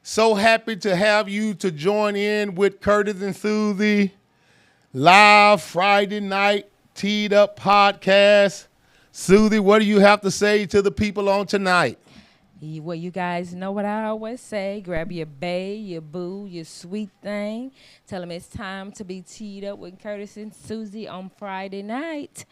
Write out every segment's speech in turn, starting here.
So happy to have you to join in with Curtis and Susie live Friday night Tddup podcast. Susie, what do you have to say to the people on tonight? Well, you guys know what I always say. Grab your bae, your boo, your sweet thing. Tell them it's time to be teed up with Curtis and Susie on Friday night.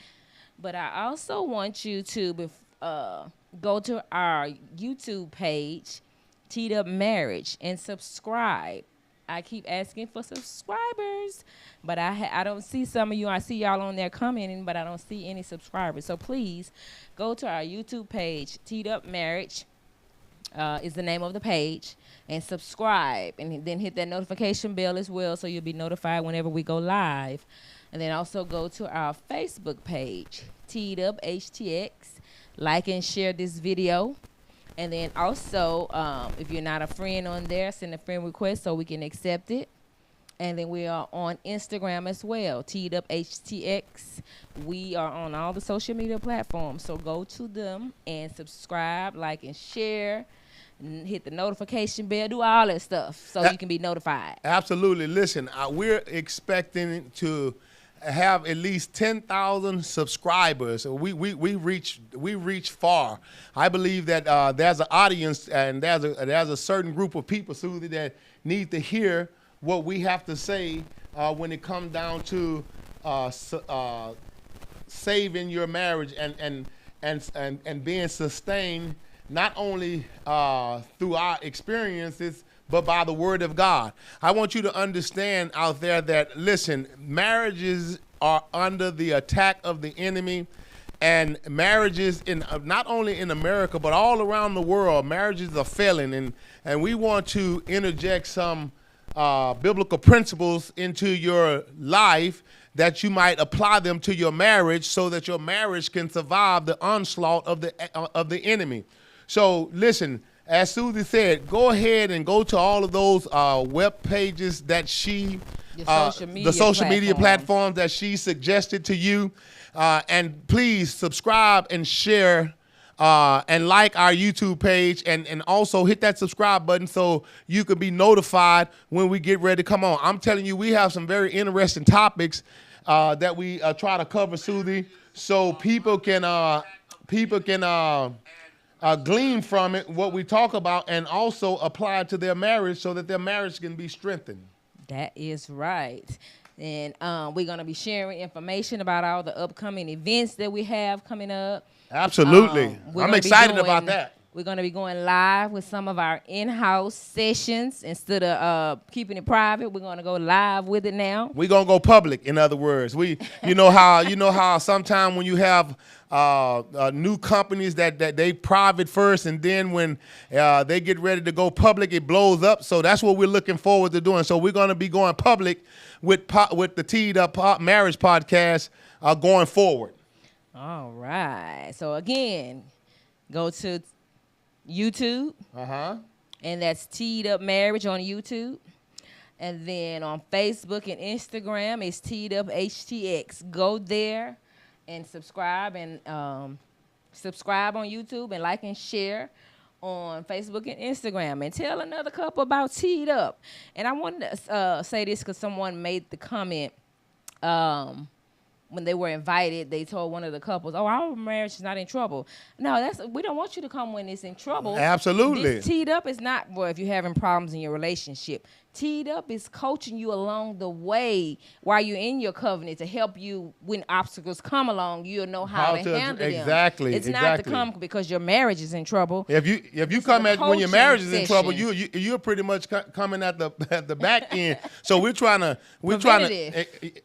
But I also want you to go to our YouTube page, Tddup Marriage, and subscribe. I keep asking for subscribers, but I don't see some of you. I see y'all on there commenting, but I don't see any subscribers. So please go to our YouTube page, Tddup Marriage. Is the name of the page, and subscribe, and then hit that notification bell as well so you'll be notified whenever we go live. And then also go to our Facebook page, Tddup HTX, like and share this video. And then also, if you're not a friend on there, send a friend request so we can accept it. And then we are on Instagram as well, Tddup HTX. We are on all the social media platforms, so go to them and subscribe, like, and share. And hit the notification bell, do all that stuff so you can be notified. Absolutely. Listen, we're expecting to have at least 10,000 subscribers. We reach far. I believe that there's an audience and there's a certain group of people, Susie, that need to hear what we have to say when it comes down to saving your marriage and being sustained, not only through our experiences, but by the word of God. I want you to understand out there that, listen, marriages are under the attack of the enemy, and marriages not only in America, but all around the world, marriages are failing, and we want to interject some biblical principles into your life that you might apply them to your marriage so that your marriage can survive the onslaught of the enemy. So listen, as Susie said, go ahead and go to all of those web pages that the social media platforms that she suggested to you, and please subscribe and share and like our YouTube page, and also hit that subscribe button so you can be notified when we get ready to come on. I'm telling you, we have some very interesting topics that we try to cover, Susie, so people can glean from it what we talk about, and also apply it to their marriage so that their marriage can be strengthened. That is right. And we're going to be sharing information about all the upcoming events that we have coming up. Absolutely. I'm excited about that. We're going to be going live with some of our in-house sessions. Instead of keeping it private, we're going to go live with it now. We're going to go public, in other words. You know how sometimes when you have new companies that they private first, and then when they get ready to go public, it blows up. So that's what we're looking forward to doing. So we're going to be going public with the Tddup Marriage Podcast going forward. All right. So again, go to YouTube. And that's Tddup Marriage on YouTube. And then on Facebook and Instagram, it's Tddup HTX. Go there and subscribe, and subscribe on YouTube, and like and share on Facebook and Instagram, and tell another couple about Tddup. And I wanted to say this because someone made the comment when they were invited. They told one of the couples, "Oh, our marriage is not in trouble." No, we don't want you to come when it's in trouble. Absolutely. This Tddup is not if you're having problems in your relationship. Tddup is coaching you along the way while you're in your covenant to help you when obstacles come along. You'll know how to handle them. Exactly. It's not to come because your marriage is in trouble. If you come at when your marriage is in trouble, you're pretty much coming at the back end. So we're trying to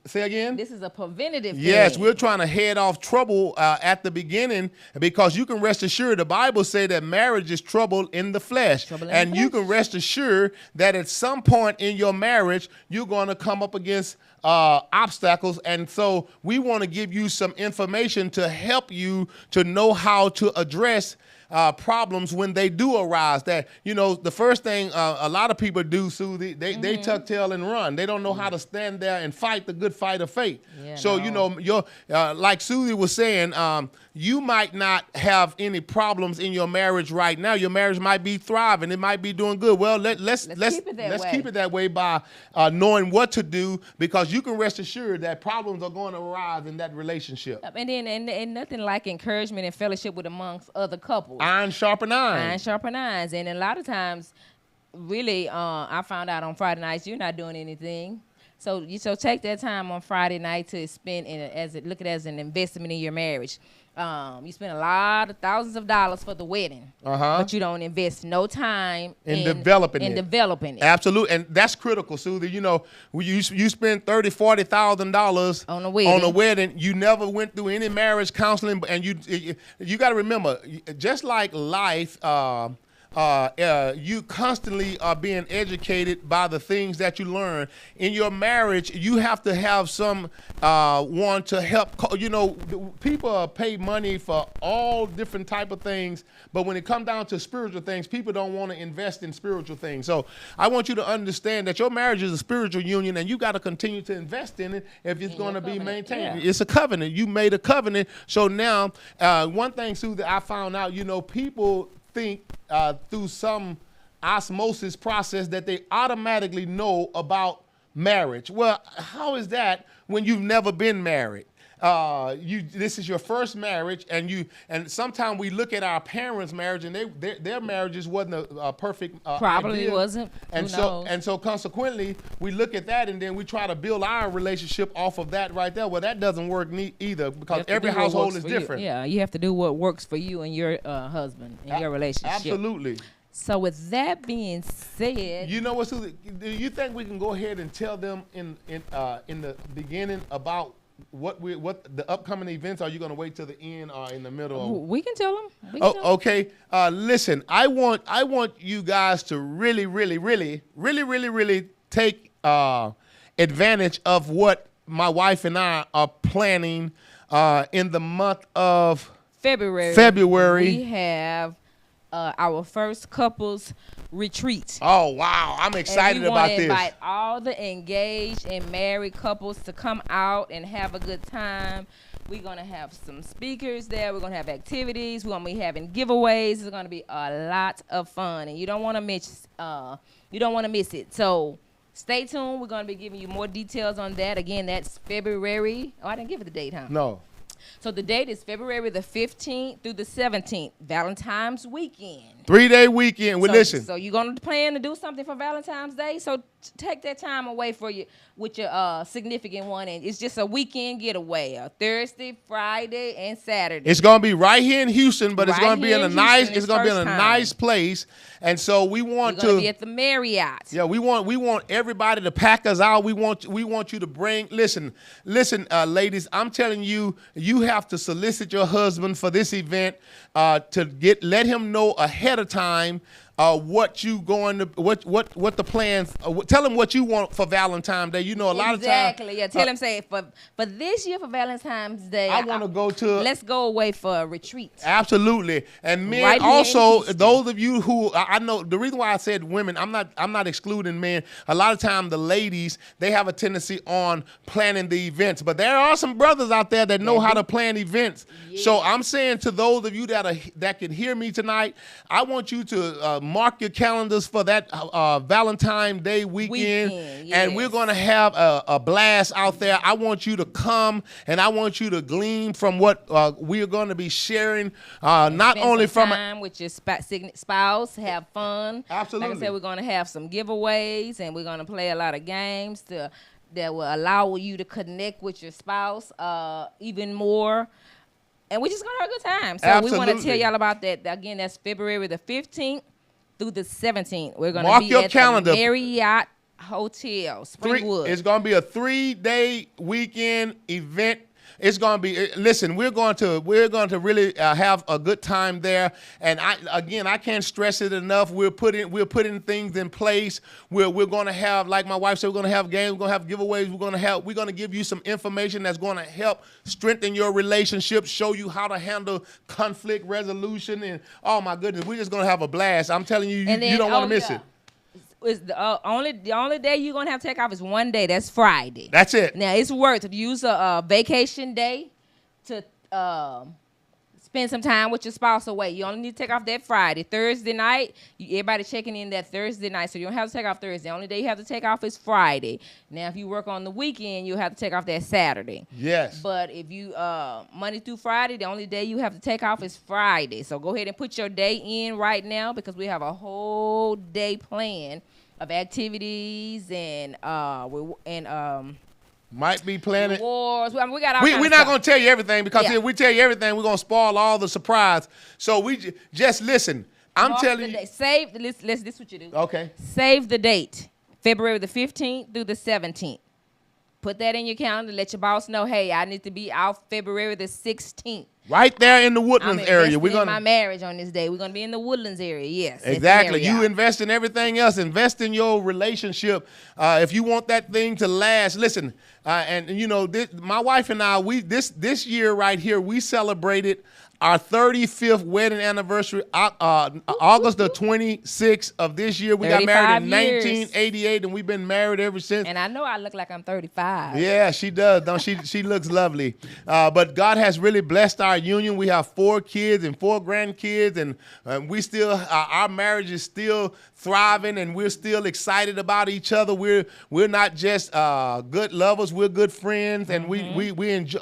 say again. This is a preventative thing. Yes, we're trying to head off trouble at the beginning, because you can rest assured the Bible says that marriage is trouble in the flesh, and you can rest assured that at some point in your marriage, you're going to come up against obstacles. And so we want to give you some information to help you to know how to address problems when they do arise. That, you know, the first thing a lot of people do, Susie, they tuck tail and run. They don't know how to stand there and fight the good fight of faith. Yeah, So, you know, like Susie was saying, you might not have any problems in your marriage right now. Your marriage might be thriving. It might be doing good. Well, let's keep it that way by knowing what to do, because you can rest assured that problems are going to arise in that relationship. And then and nothing like encouragement and fellowship with amongst other couples. Iron sharpen iron. Iron sharpen irons. And a lot of times, really, I found out on Friday nights you're not doing anything. So take that time on Friday night to spend look at it as an investment in your marriage. You spend a lot of thousands of dollars for the wedding, but you don't invest no time in developing it. Absolutely, and that's critical, Susie. You know, you spend $30,000-$40,000 on a wedding. You never went through any marriage counseling, and you got to remember, just like life. You constantly are being educated by the things that you learn. In your marriage, you have to have some one to help. You know, people pay money for all different type of things, but when it comes down to spiritual things, people don't want to invest in spiritual things. So I want you to understand that your marriage is a spiritual union, and you got to continue to invest in it if it's going to be maintained. Yeah. It's a covenant. You made a covenant. So now, one thing, Sue, that I found out, you know, people think through some osmosis process that they automatically know about marriage. Well, how is that when you've never been married? This is your first marriage, and sometimes we look at our parents' marriage, and their marriages wasn't a perfect probably idea. Wasn't. And so consequently, we look at that, and then we try to build our relationship off of that right there. Well, that doesn't work either, because every household is different. Yeah, you have to do what works for you and your husband and your relationship. Absolutely. So with that being said, you know what, Susie? Do you think we can go ahead and tell them in the beginning about what the upcoming events? Are you going to wait till the end or in the middle? We can tell them. Okay. Listen, I want you guys to really take advantage of what my wife and I are planning in the month of February. We have our first couples retreat. Oh, wow. I'm excited about this. We want to invite all the engaged and married couples to come out and have a good time. We're going to have some speakers there. We're going to have activities. We're going to be having giveaways. It's going to be a lot of fun, and you don't want to miss it. So stay tuned. We're going to be giving you more details on that. Again, that's February. Oh, I didn't give it the date, huh? No. So the date is February the 15th through the 17th, Valentine's weekend. 3-day weekend. Well, listen. So you're going to plan to do something for Valentine's Day? So take that time away with your significant one. And it's just a weekend getaway, a Thursday, Friday, and Saturday. It's going to be right here in Houston, but it's going to be in a nice place. And so we want to be at the Marriott. Yeah, we want everybody to pack us out. We want you to bring. Listen, ladies. I'm telling you, you have to solicit your husband for this event to let him know ahead of time what you going to what the plans. Tell him what you want for Valentine's Day. You know, a lot of times. Exactly. Yeah. Tell him, say for this year for Valentine's Day, I want to go to. Let's go away for a retreat. Absolutely. And men right also, those of you who I know, the reason why I said women, I'm not excluding men. A lot of times the ladies, they have a tendency on planning the events, but there are some brothers out there that know how to plan events. Yeah. So I'm saying to those of you that can hear me tonight, I want you to mark your calendars for that Valentine's Day weekend. Yes. And we're going to have a blast out there. I want you to come, and I want you to glean from what we're going to be sharing, not only from time with your spouse, have fun. Absolutely. Like I said, we're going to have some giveaways, and we're going to play a lot of games that will allow you to connect with your spouse even more. And we're just going to have a good time. So Absolutely. We want to tell y'all about that. Again, that's February the 15th through the 17th. We're going to be at the Marriott Hotel, Springwood. It's going to be a 3-day weekend event. It's going to be. Listen, we're going to really have a good time there. And I can't stress it enough. We're putting things in place. We're going to have, like my wife said, we're going to have games. We're going to have giveaways. We're going to give you some information that's going to help strengthen your relationship, show you how to handle conflict resolution, and oh my goodness, we're just going to have a blast. I'm telling you, you don't want to miss it. It's the only day you're gonna have to take off is one day. That's Friday. That's it. Now it's worth to use a vacation day to spend some time with your spouse away. You only need to take off that Friday. Thursday night, everybody checking in that Thursday night, so you don't have to take off Thursday. The only day you have to take off is Friday. Now, if you work on the weekend, you'll have to take off that Saturday. Yes. But if you Monday through Friday, the only day you have to take off is Friday. So go ahead and put your day in right now, because we have a whole day plan of activities and might be planning. Rewards. I mean, we got all we're not going to tell you everything, because if we tell you everything, we're going to spoil all the surprise. So we just listen. I'm telling you. Save. This is what you do. Okay. Save the date, February the 15th through the 17th. Put that in your calendar. Let your boss know, hey, I need to be out February the 16th. Right there in the Woodlands area. We're going to my marriage on this day. We're going to be in the Woodlands area, yes. Exactly. You invest in everything else. Invest in your relationship. If you want that thing to last, listen, and you know, my wife and I, this year right here, we celebrated our 35th wedding anniversary, August the 26th of this year. We got married in 1988, and we've been married ever since. And I know I look like I'm 35. Yeah, she does. Don't she? She looks lovely. But God has really blessed our union. We have 4 kids and 4 grandkids, and we still, our marriage is still thriving, and we're still excited about each other. We're not just good lovers. We're good friends, and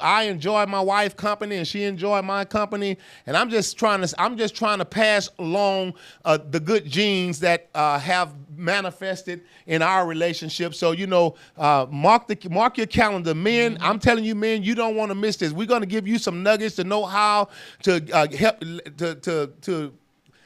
I enjoy my wife's company, and she enjoyed my company. And I'm just trying to pass along the good genes that have manifested in our relationship. So, you know, mark your calendar, men. I'm telling you, men, you don't want to miss this. We're going to give you some nuggets to know how to help to.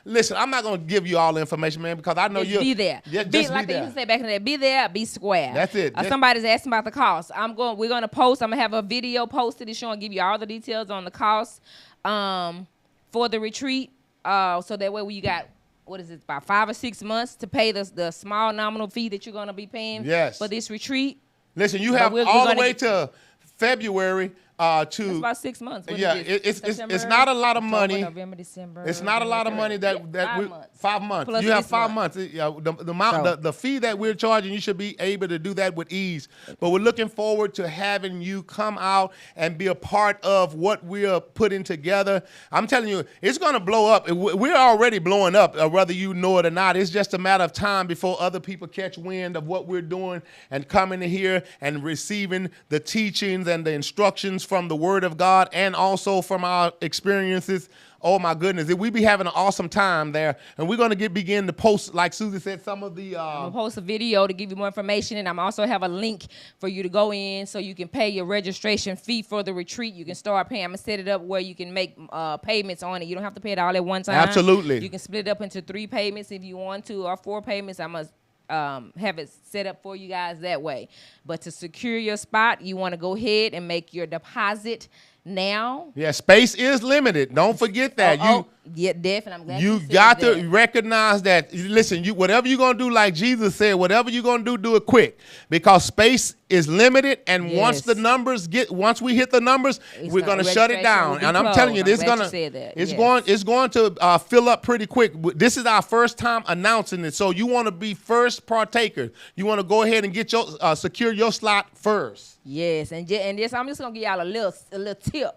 Listen, I'm not going to give you all the information, man, because I know you'll be there. Yeah, be like they used to say back in the day, be there, be square. That's it. Somebody's asking about the cost. We're going to post. I'm going to have a video posted and showing, give you all the details on the cost for the retreat. So that way you got, what is it, about 5 or 6 months to pay the small nominal fee that you're going to be paying for this retreat. Listen, you have all the way to February. That's about 6 months. It's not a lot of money. November, December. It's not a lot of money that 5 months. Plus you have 5 months. The fee that we're charging, you should be able to do that with ease. But we're looking forward to having you come out and be a part of what we're putting together. I'm telling you, it's going to blow up. We're already blowing up, whether you know it or not. It's just a matter of time before other people catch wind of what we're doing and coming in here and receiving the teachings and the instructions from the Word of God, and also from our experiences. Oh my goodness, we be having an awesome time there, and we're gonna begin to post, like Susie said, some of the. I'm gonna post a video to give you more information, and I'm also have a link for you to go in so you can pay your registration fee for the retreat. You can start paying. I'm gonna set it up where you can make payments on it. You don't have to pay it all at one time. Absolutely. You can split it up into 3 payments if you want to, or 4 payments. I must have it set up for you guys that way. But to secure your spot, you want to go ahead and make your deposit now. Yeah, space is limited. Don't forget that. Yeah, definitely. I'm glad you got to recognize that. Listen, whatever you're gonna do, like Jesus said, whatever you're gonna do it quick, because space is limited. And once we hit the numbers, we're gonna shut it down. And I'm telling you, it's going to fill up pretty quick. This is our first time announcing it, so you want to be first partaker. You want to go ahead and get your secure your slot first. Yes, and this I'm just gonna give y'all a little tip.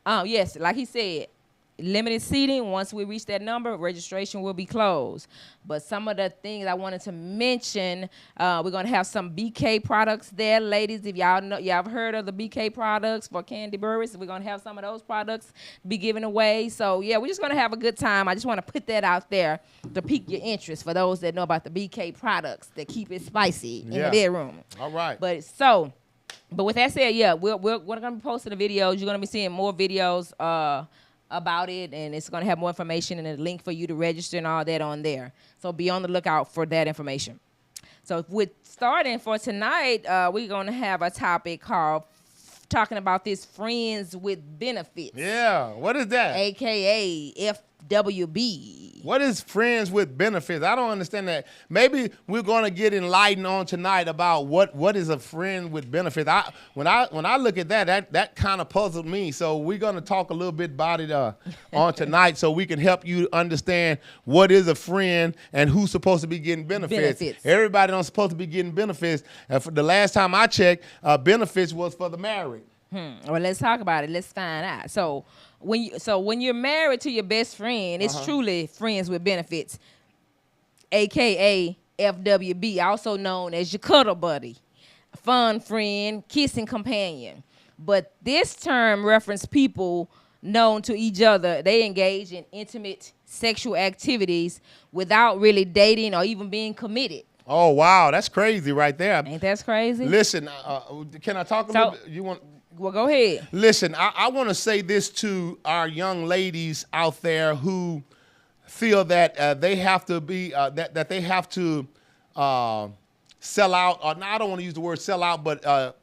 Yes, like he said, limited seating. Once we reach that number, registration will be closed. But some of the things I wanted to mention, we're gonna have some BK products there, ladies. If y'all have heard of the BK products for Candy Burris, we're gonna have some of those products be given away. So yeah, we're just gonna have a good time. I just want to put that out there to pique your interest for those that know about the BK products that keep it spicy in the bedroom. All right. But with that said, yeah, we're going to be posting the videos. You're going to be seeing more videos about it, and it's going to have more information and a link for you to register and all that on there. So be on the lookout for that information. So with starting for tonight, we're going to have a topic called talking about this friends with benefits. Yeah. What is that? AKA FWB. What is friends with benefits? I don't understand that. Maybe we're going to get enlightened on tonight about what is a friend with benefits. When I look at that kind of puzzled me. So we're going to talk a little bit about it on tonight, so we can help you understand what is a friend and who's supposed to be getting benefits. Everybody don't supposed to be getting benefits. For the last time I checked, benefits was for the married. Well, let's talk about it. Let's find out. So when you're married to your best friend, it's truly friends with benefits, AKA FWB, also known as your cuddle buddy, fun friend, kissing companion. But this term references people known to each other. They engage in intimate sexual activities without really dating or even being committed. Oh, wow. That's crazy right there. Ain't that crazy? Listen, can I talk a little bit? You want... Well, go ahead. Listen, I want to say this to our young ladies out there who feel that they have to be that they have to sell out, or I don't want to use the word sell out, but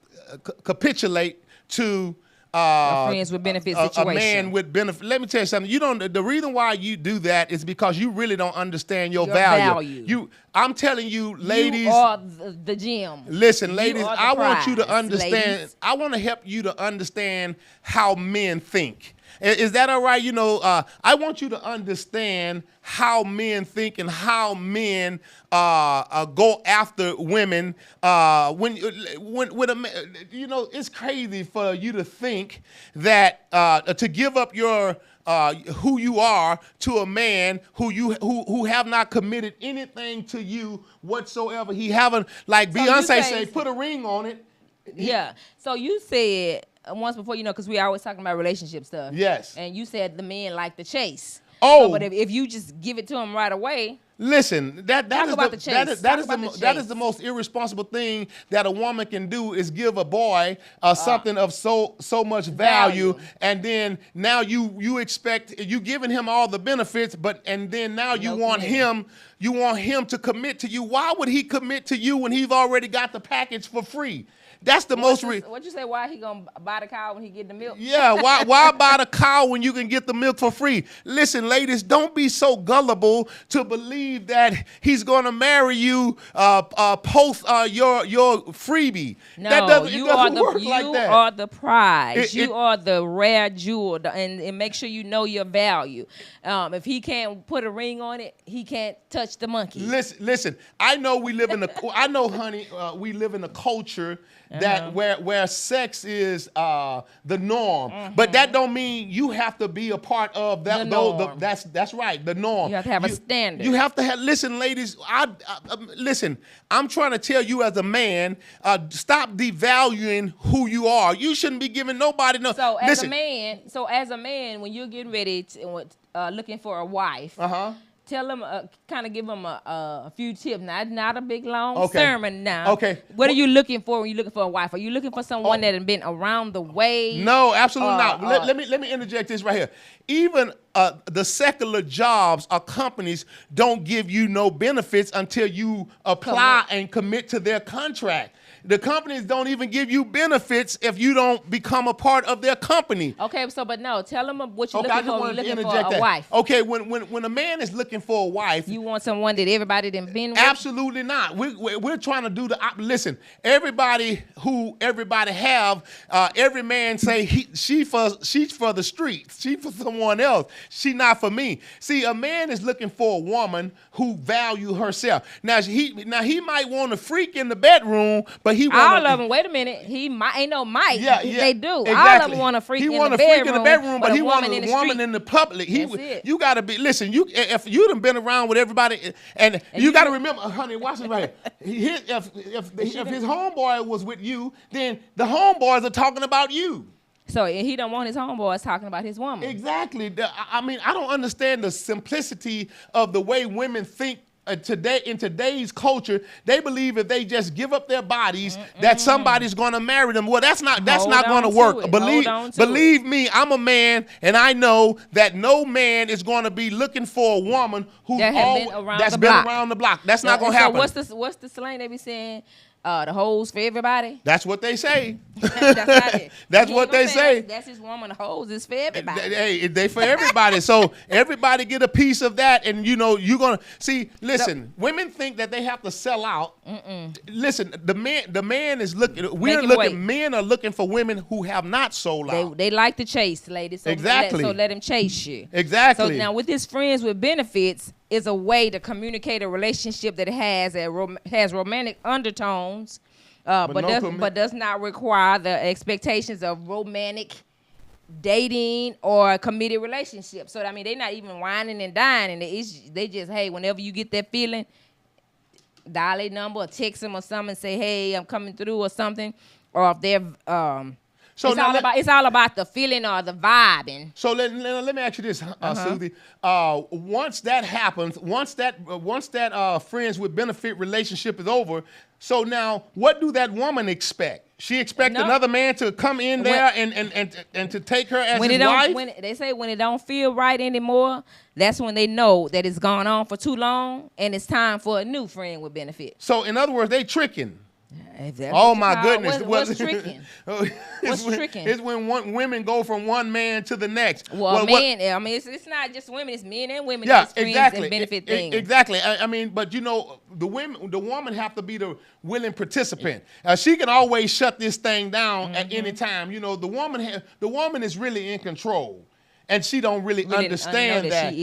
capitulate to a friends with benefits situation. A man with benefits. Let me tell you something. You don't. The reason why you do that is because you really don't understand your value. I'm telling you, ladies. You are the gym. Listen, ladies. I want you to understand. Ladies. I want to help you to understand how men think. Is that all right? You know, I want you to understand how men think and how men go after women. When a man, you know, it's crazy for you to think that to give up your who you are to a man who have not committed anything to you whatsoever. He haven't, like Beyonce say, put a ring on it. Yeah. So you said once before, you know, because we always talking about relationship stuff. Yes. And you said the men like the chase. Oh. So, but if you just give it to them right away. Listen, that is the most irresponsible thing that a woman can do, is give a boy something of so much value, and then now you expect, you giving him all the benefits, and then now you want him to commit to you. Why would he commit to you when he's already got the package for free? That's the most. What you say? Why he gonna buy the cow when he get the milk? Yeah, why buy the cow when you can get the milk for free? Listen, ladies, don't be so gullible to believe that he's gonna marry you post your freebie. No, that doesn't work like that. You are the prize. You are the rare jewel, and make sure you know your value. If he can't put a ring on it, he can't touch the monkey. Listen. I know we live in honey, we live in a culture that where sex is the norm, but that don't mean you have to be a part of that. That's right, the norm. You have to have a standard. You have to have. Listen, ladies. Listen. I'm trying to tell you as a man, stop devaluing who you are. You shouldn't be giving nobody no. So as a man, when you're getting ready to looking for a wife. Tell them, kind of give them a few tips. Not a big long sermon now. Okay. What are you looking for when you're looking for a wife? Are you looking for someone that has been around the way? No, absolutely not. Let me interject this right here. Even the secular jobs or companies don't give you no benefits until you apply and commit to their contract. The companies don't even give you benefits if you don't become a part of their company. Okay, but no, tell them what you're looking for. You're looking for a wife. Okay, when a man is looking for a wife, you want someone that everybody done been with? Absolutely not. We're trying to do listen. Everybody have, every man say she's for the streets. She for someone else. She not for me. See, a man is looking for a woman who value herself. Now he might want a freak in the bedroom, but all of them. Wait a minute. He might ain't no might. Yeah, they do. Exactly. All of them want a freak. He want a freak in the bedroom, but he want a woman in the public. You got to be. Listen, if you done been around with everybody, and you got to remember, honey, watch this right here. If his homeboy was with you, then the homeboys are talking about you. So he don't want his homeboys talking about his woman. Exactly. I mean, I don't understand the simplicity of the way women think. Today, in today's culture, they believe if they just give up their bodies, that somebody's going to marry them. Well, that's not going to work. Believe me, I'm a man, and I know that no man is going to be looking for a woman that's been around the block. That's not going to happen. So what's the slang they be saying? the hoes for everybody. That's what they say. That's That's what they say. That's his woman. The hoes is for everybody. Hey, they for everybody. So everybody get a piece of that, and you know you're gonna see. Listen, women think that they have to sell out. Listen, the man is looking. Men are looking for women who have not sold out. They like to chase, ladies. So Exactly. So let him chase you. Exactly. So now with his friends with benefits is a way to communicate a relationship that has romantic undertones. But does not require the expectations of romantic dating or committed relationship. So I mean, they're not even whining and dining. They just, hey, whenever you get that feeling, dial a number or text them or something and say, hey, I'm coming through or something. Or if they're it's all about the feeling or the vibing. So let me ask you this, Susie. Once that happens, once that friends with benefit relationship is over, so now what do that woman expect? She expect another man to come in there and to take her as his wife? When they say when it don't feel right anymore, that's when they know that it's gone on for too long and it's time for a new friend with benefit. So in other words, they tricking. Oh my goodness! What's tricking? What's tricking? It's when women go from one man to the next. Well, men. I mean, it's not just women. It's men and women. Yeah, exactly. And benefit things. Exactly. I mean, but you know, the woman have to be the willing participant. She can always shut this thing down at any time. You know, the woman is really in control. And she don't really understand that.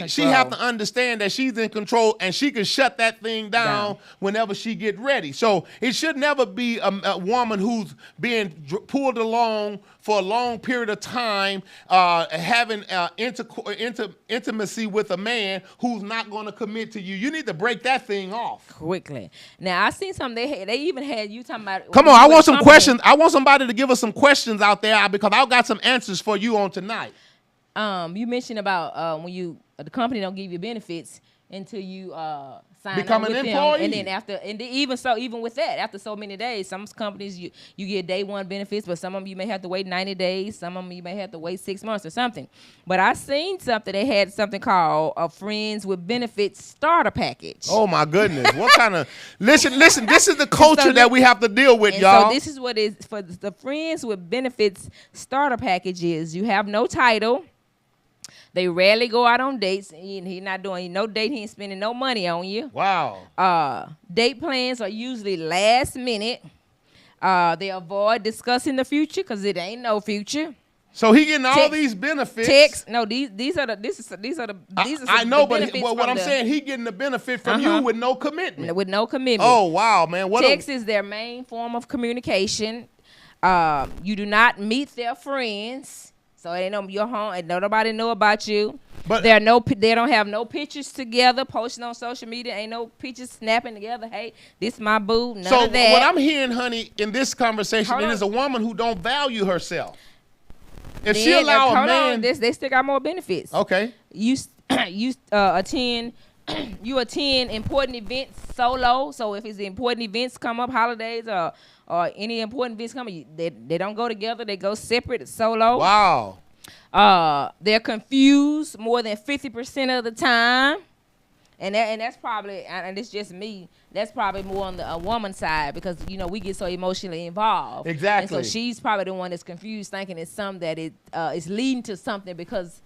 She have to understand that she's in control and she can shut that thing down whenever she get ready. So it should never be a woman who's being pulled along for a long period of time, having intimacy with a man who's not going to commit to you. You need to break that thing off quickly. Now I seen something. They even had you talking about. Come on, I want some questions. I want somebody to give us some questions out there because I've got some answers for you on tonight. You mentioned about when the company don't give you benefits until you sign become up with an employee, them. And then even with that, after so many days, some companies you get day one benefits, but some of them you may have to wait 90 days, some of them you may have to wait 6 months or something. But I seen something, they had something called a Friends with Benefits starter package. Oh my goodness, what kind of listen? This is the culture that we have to deal with, y'all. So this is what is for the Friends with Benefits starter package is. You have no title. They rarely go out on dates. He not doing no date. He ain't spending no money on you. Wow. Date plans are usually last minute. They avoid discussing the future because it ain't no future. So he getting all these benefits. These are the. I know, but what I'm saying, he getting the benefit from you with no commitment. With no commitment. Oh wow, man! Text is their main form of communication. You do not meet their friends. So they know your home and nobody know about you. But they don't have no pictures together posting on social media. Ain't no pictures snapping together. Hey, this my boo. None of that. So what I'm hearing, honey, in this conversation, it is a woman who don't value herself. If she allow a man, they still got more benefits. Okay. You attend important events solo. So if it's important events come up, holidays or any important events coming, they don't go together. They go separate, solo. Wow. They're confused more than 50% of the time, and that's probably, and it's just me. That's probably more on the woman's side because we get so emotionally involved. Exactly. And so she's probably the one that's confused, thinking it's something that is leading to something because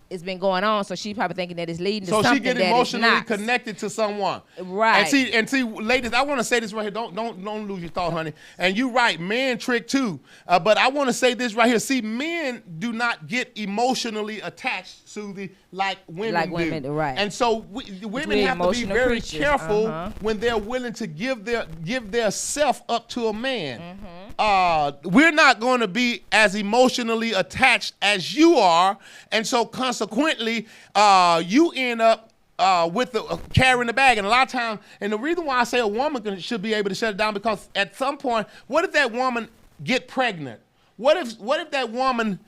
it's been going on, so she's probably thinking that it's leading to something. So she get emotionally connected to someone, right? And see, ladies, I want to say this right here. Don't lose your thought, honey. And you're right, men trick too. But I want to say this right here. See, men do not get emotionally attached, Susie, like women do. Right? And so women have to be very careful when they're willing to give their self up to a man. We're not going to be as emotionally attached as you are, and so consequently, you end up with carrying the bag. And a lot of times, and the reason why I say a woman should be able to shut it down, because at some point, what if that woman get pregnant? What if that woman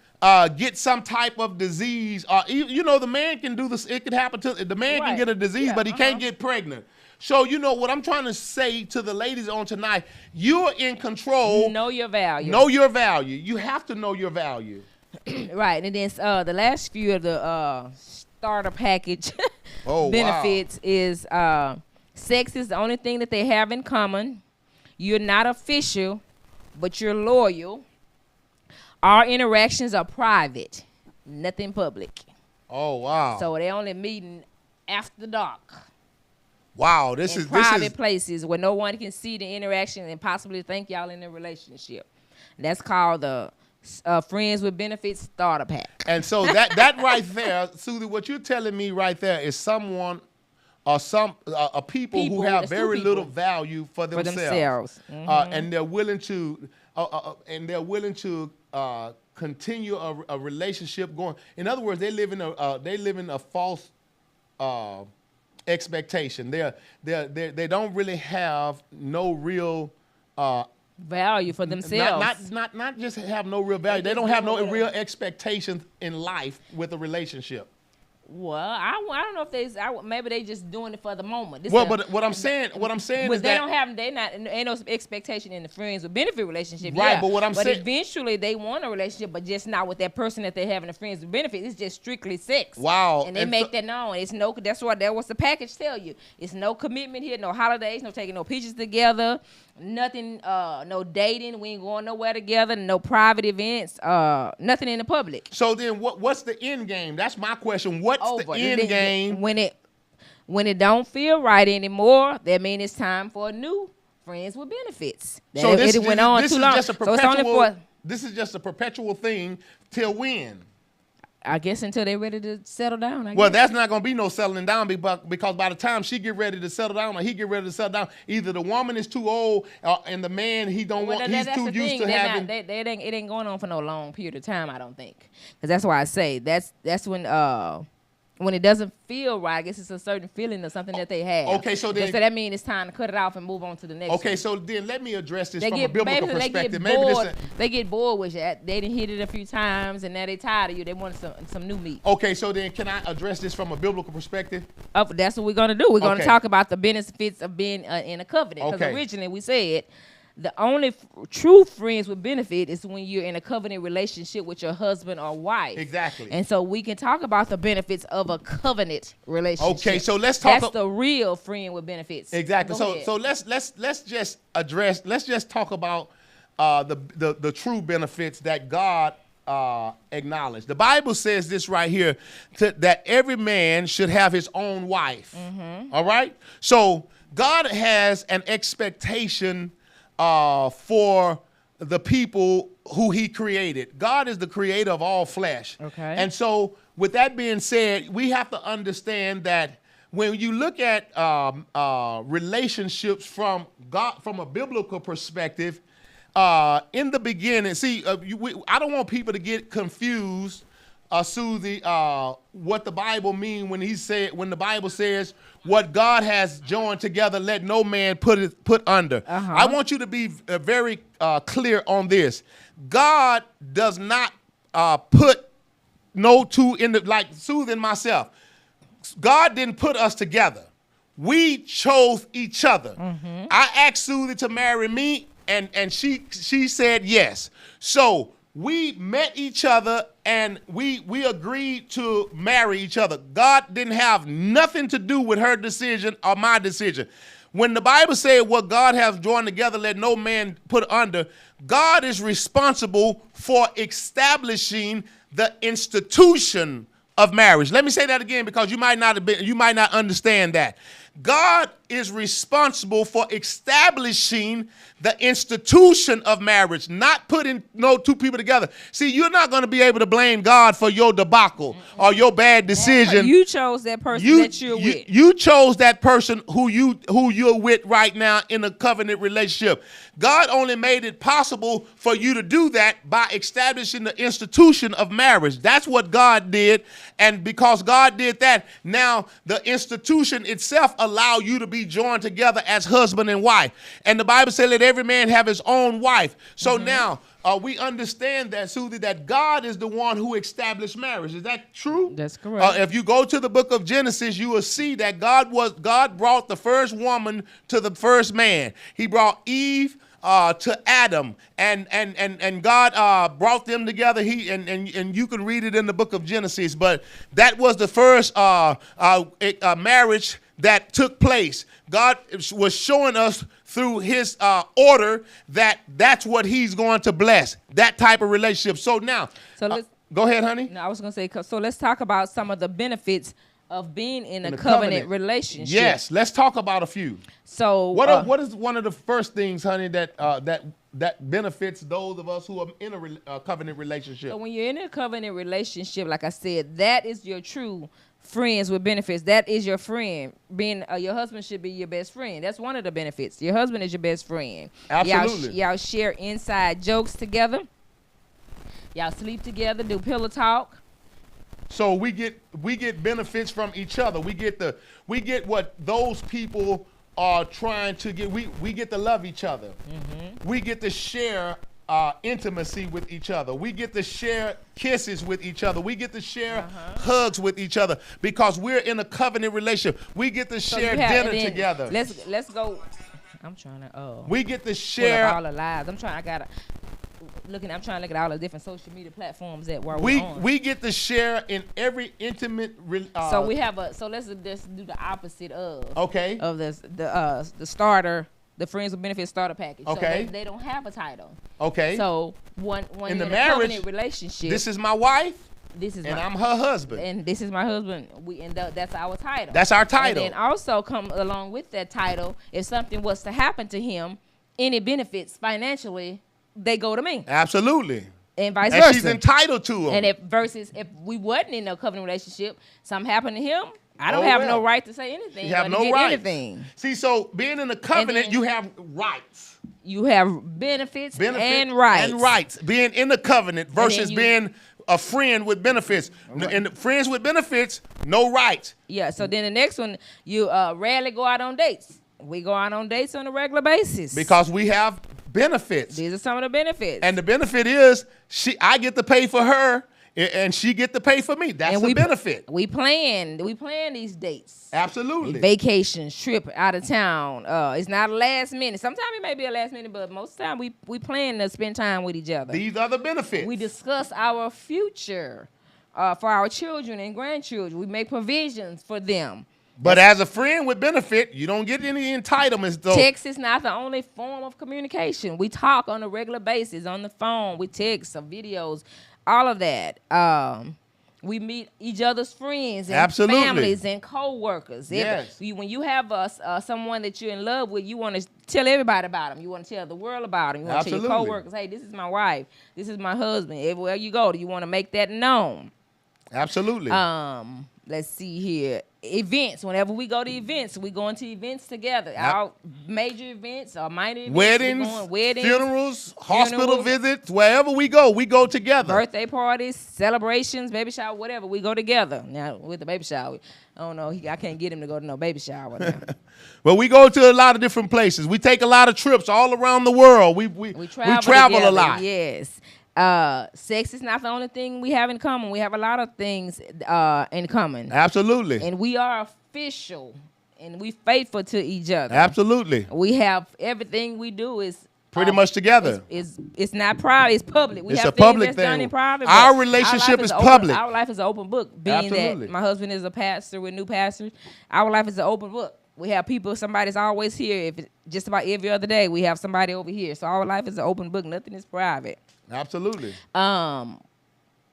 get some type of disease? The man can do this. It could happen to the man can get a disease, but he can't get pregnant. So what I'm trying to say to the ladies on tonight, you're in control. Know your value. Know your value. You have to know your value. Right, and then the last few of the starter package benefits is sex is the only thing that they have in common. You're not official, but you're loyal. Our interactions are private, nothing public. Oh, wow. So they only meeting after dark. Wow, in private places where no one can see the interaction and possibly think y'all in a relationship. That's called the Friends with Benefits Starter Pack. And so that right there, Susie, what you're telling me right there is someone or people who have very little value for themselves. Mm-hmm. And they're willing to continue a relationship going. In other words, they live in a false expectation. They don't really have no real value for themselves. Not just have no real value. They don't have no real expectations in life with a relationship. Well, I don't know if maybe they just doing it for the moment. But what I'm saying is that ain't no expectation in the friends with benefit relationship. Right, yeah. but eventually they want a relationship, but just not with that person that they having a friends with benefit. It's just strictly sex. Wow. And they make that known. It's no. That's what the package tell you. It's no commitment here, no holidays, no taking no pictures together, nothing, no dating. We ain't going nowhere together. No private events. Nothing in the public. So then, what's the end game? That's my question. What's the end game? When it don't feel right anymore, that means it's time for a new friends with benefits. So this went on too long. This is just a perpetual thing till when? I guess until they're ready to settle down. Well, that's not going to be no settling down because by the time she get ready to settle down or he get ready to settle down, either the woman is too old and the man he's too used to having. It ain't going on for no long period of time, I don't think. Because that's why I say that's when it doesn't feel right. I guess it's a certain feeling or something that they have. Okay, so then that means it's time to cut it off and move on to the next. Okay, one. so then let me address this from a biblical perspective. They get bored with you. They didn't hit it a few times and now they tired of you. They want some new meat. Okay, so then can I address this from a biblical perspective? That's what we're gonna do. We're gonna talk about the benefits of being in a covenant. Because originally we said the only true friends with benefit is when you're in a covenant relationship with your husband or wife. Exactly. And so we can talk about the benefits of a covenant relationship. Okay, so let's talk. That's the real friend with benefits. Exactly. So let's just talk about the true benefits that God acknowledged. The Bible says this right here, that every man should have his own wife. Mm-hmm. All right. So God has an expectation for the people who he created. God is the creator of all flesh. Okay. And so with that being said, we have to understand that when you look at relationships from a biblical perspective, in the beginning, I don't want people to get confused, Susie, what the Bible means when the Bible says what God has joined together, let no man put under. Uh-huh. I want you to be very clear on this. God does not put no two in like Susie and myself. God didn't put us together. We chose each other. Mm-hmm. I asked Susie to marry me, and she said yes. So we met each other and we agreed to marry each other. God didn't have nothing to do with her decision or my decision. When the Bible said what God has joined together, let no man put under, God is responsible for establishing the institution of marriage. Let me say that again because you might not understand that. God is responsible for establishing the institution of marriage, not putting no two people together. See, you're not going to be able to blame God for your debacle or your bad decision. You chose that person that you're with. You chose that person who you're with right now in a covenant relationship. God only made it possible for you to do that by establishing the institution of marriage. That's what God did. And because God did that, now the institution itself allow you to be joined together as husband and wife. And the Bible said, let every man have his own wife. So now we understand that, Susie, that God is the one who established marriage. Is that true? That's correct. If you go to the book of Genesis, you will see that God brought the first woman to the first man. He brought Eve to Adam, and God brought them together. And you can read it in the book of Genesis. But that was the first marriage that took place. God was showing us through his order that's what he's going to bless, that type of relationship. So now, So let's go ahead, honey. No, I was going to say, so let's talk about some of the benefits of being in a covenant relationship. Yes, let's talk about a few. So what is one of the first things, honey, that benefits those of us who are in a covenant relationship? So when you're in a covenant relationship, like I said, that is your true friends with benefits. That is your friend. Being your husband should be your best friend. That's one of the benefits. Your husband is your best friend. Absolutely. Y'all share inside jokes together. Y'all sleep together, do pillow talk. So we get benefits from each other. We get what those people are trying to get. We get to love each other. Mm-hmm. We get to share intimacy with each other. We get to share kisses with each other. We get to share hugs with each other because we're in a covenant relationship. We get to share dinner together. Let's go. I'm trying to. We get to share all the lives. I'm trying to look at all the different social media platforms that we're on. We get to share in every intimate. So we have so let's just do the opposite of the starter. The friends with benefits starter package. Okay. So they don't have a title. Okay. So when in the you're marriage, in a covenant relationship, this is my wife. And I'm her husband. And this is my husband. That's our title. That's our title. And then also come along with that title, if something was to happen to him, any benefits financially, they go to me. Absolutely. And vice versa. And she's entitled to them. And if we wasn't in a covenant relationship, something happened to him, I don't have no right to say anything. You have no right. Anything. See, so being in a covenant, you have rights. You have benefits and rights. And rights. Being in the covenant versus being a friend with benefits. Right. And friends with benefits, no rights. Yeah, so then the next one, you rarely go out on dates. We go out on dates on a regular basis. Because we have benefits. These are some of the benefits. And the benefit is I get to pay for her and she get to pay for me. That's the benefit. We plan these dates. Absolutely. Vacations, trip out of town. It's not a last minute. Sometimes it may be a last minute, but most of the time we plan to spend time with each other. These are the benefits. We discuss our future for our children and grandchildren. We make provisions for them. But as a friend with benefit, you don't get any entitlements, though. Text is not the only form of communication. We talk on a regular basis on the phone. We text some videos, all of that. We meet each other's friends and families and co-workers. Yes. When you have someone that you're in love with, you want to tell everybody about them. You want to tell the world about them. You want to tell your co-workers, hey, this is my wife. This is my husband. Everywhere you go, you want to make that known. Absolutely. Let's see here. Events. Whenever we go to events, we go into events together. Our major events or minor events. Weddings, funerals, hospital visits, wherever we go together. Birthday parties, celebrations, baby shower, whatever. We go together. Now, with the baby shower, I don't know. I can't get him to go to no baby shower now. Well, we go to a lot of different places. We take a lot of trips all around the world. We travel a lot. Yes. Sex is not the only thing we have in common. We have a lot of things in common. Absolutely. And we are official and we faithful to each other. Absolutely. We have everything we do is pretty much together. It's not private, it's public. It's a public thing. Done in private, our relationship is public. Our life is an open book. Being that my husband is a pastor with new pastors, our life is an open book. We have people, somebody's always here. Just about every other day, we have somebody over here. So our life is an open book. Nothing is private. Absolutely.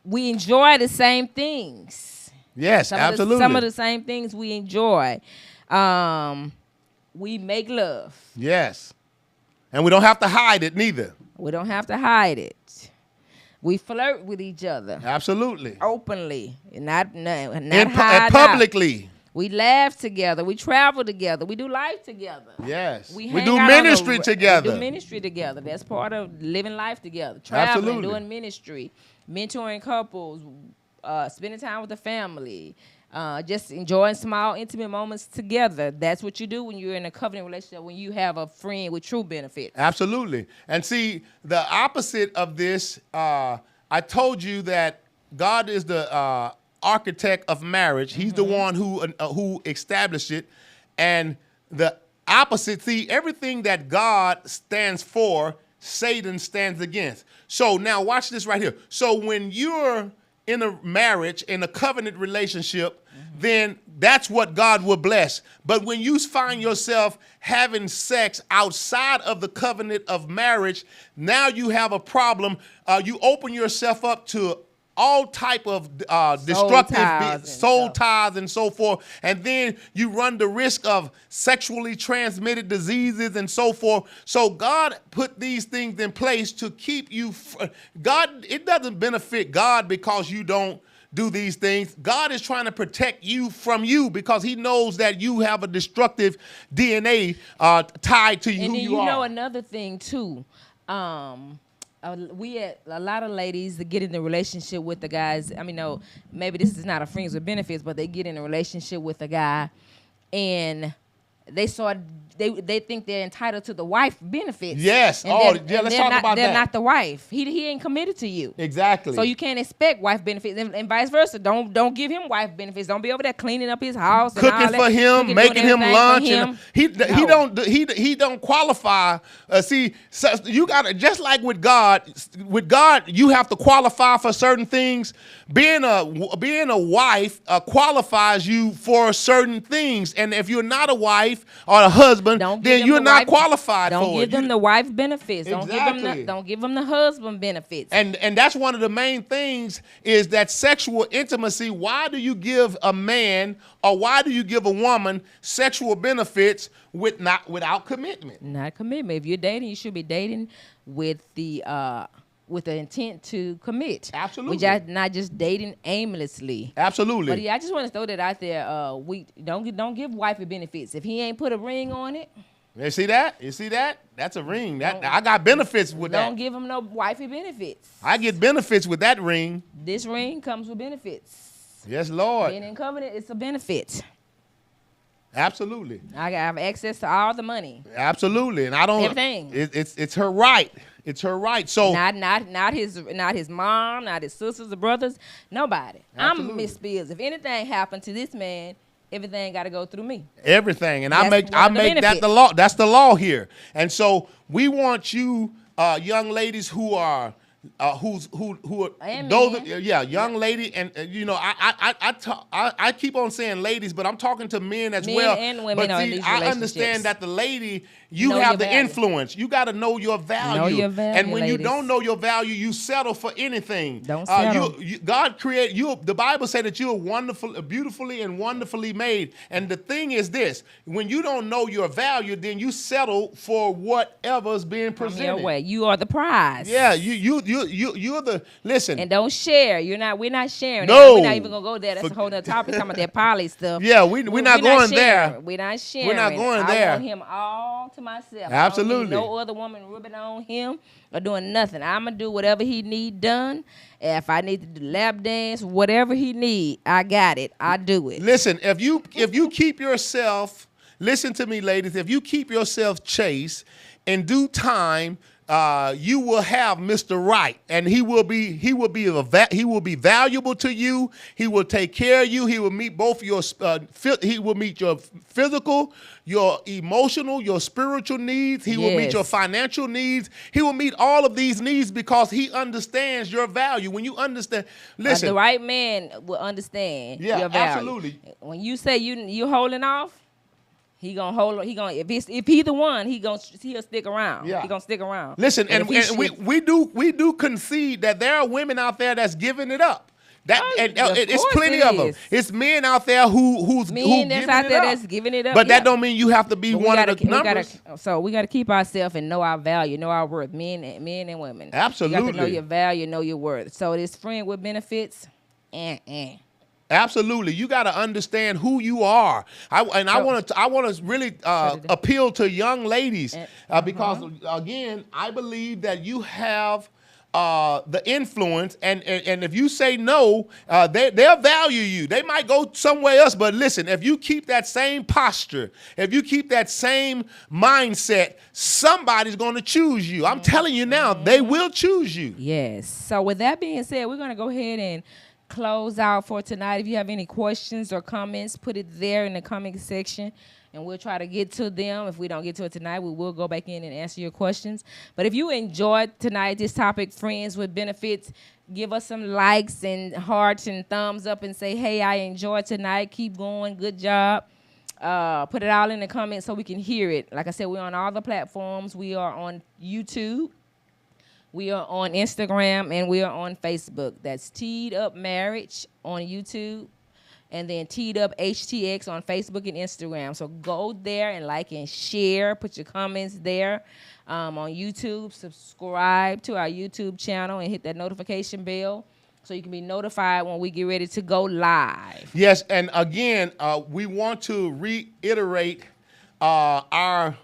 We enjoy the same things. Yes, absolutely. Some of the same things we enjoy. We make love. Yes. And we don't have to hide it neither. We don't have to hide it. We flirt with each other. Absolutely. Openly. Not publicly. We laugh together. We travel together. We do life together. Yes. We do ministry together. We do ministry together. That's part of living life together. Traveling, doing ministry, mentoring couples, spending time with the family, just enjoying small, intimate moments together. That's what you do when you're in a covenant relationship, when you have a friend with true benefits. Absolutely. And see, the opposite of this, I told you that God is the architect of marriage. He's the one who established it, and the Opposite. See, everything that God stands for, Satan stands against. So now watch this right here. So when you're in a marriage, in a covenant relationship, then that's what God will bless. But when you find yourself having sex outside of the covenant of marriage, now you have a problem. You open yourself up to all type of destructive soul ties and so forth. And then you run the risk of sexually transmitted diseases and so forth. So God put these things in place to keep you. God, it doesn't benefit God because you don't do these things. God is trying to protect you from you because he knows that you have a destructive DNA tied to you. And who then you are. know another thing too. We had a lot of ladies that get in the relationship with the guys. I mean, no, maybe this is not a friends with benefits, but they get in a relationship with a guy, and they think they're entitled to the wife benefits. Yes. And Let's talk about that. They're not the wife. He ain't committed to you. Exactly. So you can't expect wife benefits, and vice versa. Don't give him wife benefits. Don't be over there cleaning up his house, cooking for him, making him lunch, and he don't qualify. See, so you gotta, just like with God. With God, you have to qualify for certain things. Being a wife qualifies you for certain things, and if you're not a wife or a husband, then you're not qualified for it. Don't give them the wife benefits. Exactly. Don't give them the husband benefits. And that's one of the main things is that sexual intimacy. Why do you give a man or why do you give a woman sexual benefits without commitment? Not commitment. If you're dating, you should be dating with the intent to commit. Absolutely. Which not just dating aimlessly. Absolutely. But yeah, I just want to throw that out there. We don't give wifey benefits. If he ain't put a ring on it. You see that? That's a ring. I got benefits with that. Don't give him no wifey benefits. I get benefits with that ring. This ring comes with benefits. Yes, Lord. Being in covenant, it's a benefit. Absolutely. I have access to all the money. Absolutely, and I don't. Everything. It's her right. It's her right. So not his mom, not his sisters or brothers, nobody. Absolutely. I'm Miss Spears. If anything happened to this man, everything got to go through me. Everything, and I make that the law. That's the law here. And so we want you, young ladies who are. Young lady, and I keep on saying ladies, but I'm talking to men as well. Men and women but see, I understand that the lady, you have the influence. You got to know your value. Know your value, and when ladies. You don't know your value, you settle for anything. Don't settle. God created you. The Bible said that you are beautifully and wonderfully made. And the thing is this: when you don't know your value, then you settle for whatever's being presented. Your way. You are the prize. Yeah, you're the listen. And don't share. We're not sharing. No, we're not even gonna go there. That's a whole other topic. Talking about that poly stuff. Yeah, we're not going there. We're not sharing. We're not going there. I want him all to myself. Absolutely. I don't need no other woman rubbing on him or doing nothing. I'm gonna do whatever he need done. If I need to do lap dance, whatever he need, I got it. I do it. Listen, if you keep yourself, listen to me, ladies. If you keep yourself chaste, in due time, you will have Mr. Right, and he will be valuable to you. He will take care of you. He will meet both your he will meet your physical, your emotional, your spiritual needs. He will meet your financial needs. He will meet all of these needs because he understands your value. When you understand, listen, the right man will understand your value. Absolutely. When you say you holding off, he gonna hold. He gonna if he the one, he'll stick around. Yeah. He gonna stick around. Listen, and we do concede that there are women out there that's giving it up. It's plenty of them. It's men out there who's that's giving it up. But that don't mean you have to be one of the numbers. So we gotta keep ourselves and know our value, know our worth. Men and women. Absolutely. You got to know your value, know your worth. So this friend with benefits, Absolutely, you got to understand who you are. I want to really appeal to young ladies because again, I believe that you have the influence, and if you say no, they'll value you. They might go somewhere else, but listen, if you keep that same posture, if you keep that same mindset, somebody's going to choose you. I'm telling you now, they will choose you. Yes. So with that being said, we're going to go ahead and close out for tonight. If you have any questions or comments, put it there in the comment section. and we'll try to get to them. If we don't get to it tonight, we will go back in and answer your questions. But if you enjoyed tonight, this topic, friends with benefits, give us some likes and hearts and thumbs up and say, hey, I enjoyed tonight. Keep going. Good job. Put it all in the comments so we can hear it. Like I said, we're on all the platforms. We are on YouTube. We are on Instagram, and we are on Facebook. That's Tddup Marriage on YouTube, and then Tddup HTX on Facebook and Instagram. So go there and like and share. Put your comments there on YouTube. Subscribe to our YouTube channel and hit that notification bell so you can be notified when we get ready to go live. Yes, and again, we want to reiterate our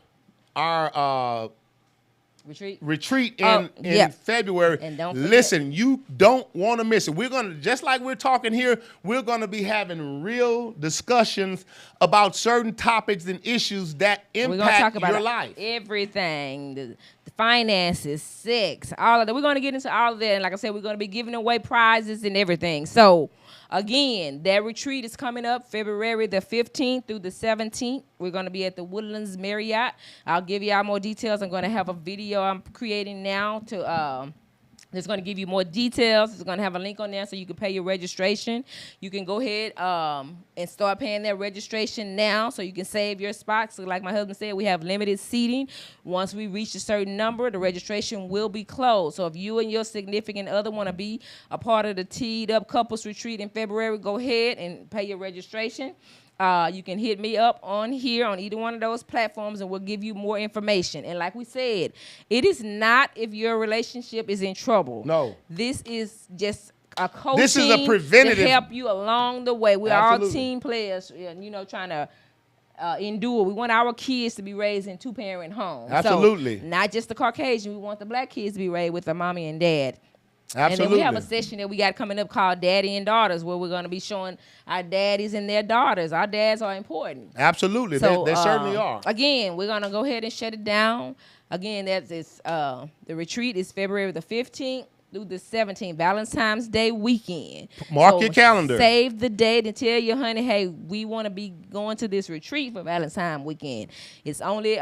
retreat in February. And don't listen, you don't want to miss it. We're going to, just like we're talking here, we're going to be having real discussions about certain topics and issues that impact your life. Everything, the finances, sex, all of that. We're going to get into all of that. And like I said, we're going to be giving away prizes and everything. So again, that retreat is coming up February the 15th through the 17th. We're going to be at the Woodlands Marriott. I'll give you all more details. I'm going to have a video I'm creating now to that's going to give you more details. It's going to have a link on there so you can pay your registration. You can go ahead and start paying that registration now so you can save your spots. So like my husband said, we have limited seating. Once we reach a certain number, the registration will be closed. So if you and your significant other want to be a part of the Tddup Couples Retreat in February, go ahead and pay your registration. You can hit me up on here on either one of those platforms, and we'll give you more information. And like we said, it is not if your relationship is in trouble. No. This is just a coaching. This is a preventative to help you along the way. We're Absolutely. all team players, trying to endure. We want our kids to be raised in two-parent homes. Absolutely. So not just the Caucasian. We want the black kids to be raised with a mommy and dad. Absolutely. And then we have a session that we got coming up called Daddy and Daughters, where we're going to be showing our daddies and their daughters. Our dads are important. Absolutely. So, they certainly are. Again, we're going to go ahead and shut it down. Again, the retreat is February the 15th through the 17th, Valentine's Day weekend. Mark your calendar. Save the date and tell your honey, hey, we want to be going to this retreat for Valentine's weekend. It's only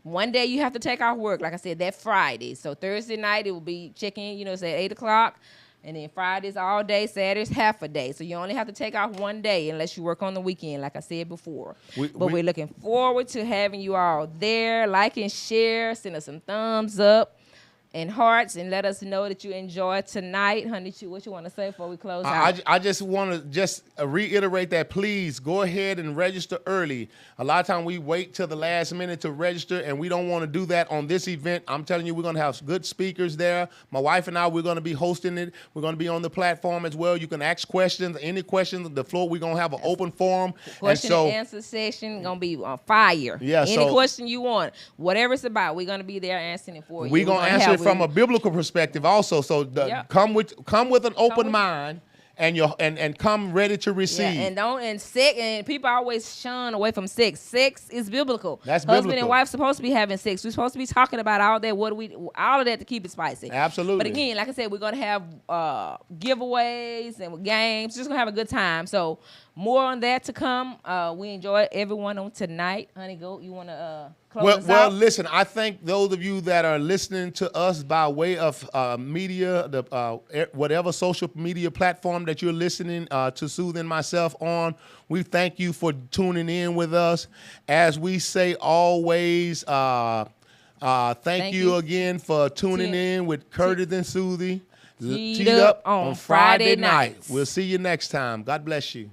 one day you have to take off work, like I said, that Friday. So Thursday night, it will be check-in, it's at 8 o'clock. And then Friday's all day, Saturday's half a day. So you only have to take off one day unless you work on the weekend, like I said before. We're looking forward to having you all there. Like and share. Send us some thumbs up and hearts, and let us know that you enjoyed tonight. Honey, what you want to say before we close out? I just want to reiterate that please go ahead and register early. A lot of time we wait till the last minute to register, and we don't want to do that on this event. I'm telling you, we're going to have good speakers there. My wife and I, we're going to be hosting it. We're going to be on the platform as well. You can ask questions, any questions on the floor. We're going to have an open forum. Question and answer session going to be on fire. Yeah, any question you want, whatever it's about, we're going to be there answering it for you. We're going to answer it from a biblical perspective also. So come with an open mind and come ready to receive. Yeah, and people always shun away from sex. Sex is biblical. That's Husband biblical. and wife supposed to be having sex. We're supposed to be talking about all that. All of that to keep it spicy. Absolutely. But again, like I said, we're gonna have giveaways and games. Just gonna have a good time. So more on that to come. We enjoyed everyone on tonight. Honey Goat, you wanna close us out? Well, listen, I thank those of you that are listening to us by way of media, whatever social media platform that you're listening to Sooth and myself on. We thank you for tuning in with us. As we say always, thank you again for tuning in with Curtis and Susie. Tddup on Friday nights. We'll see you next time. God bless you.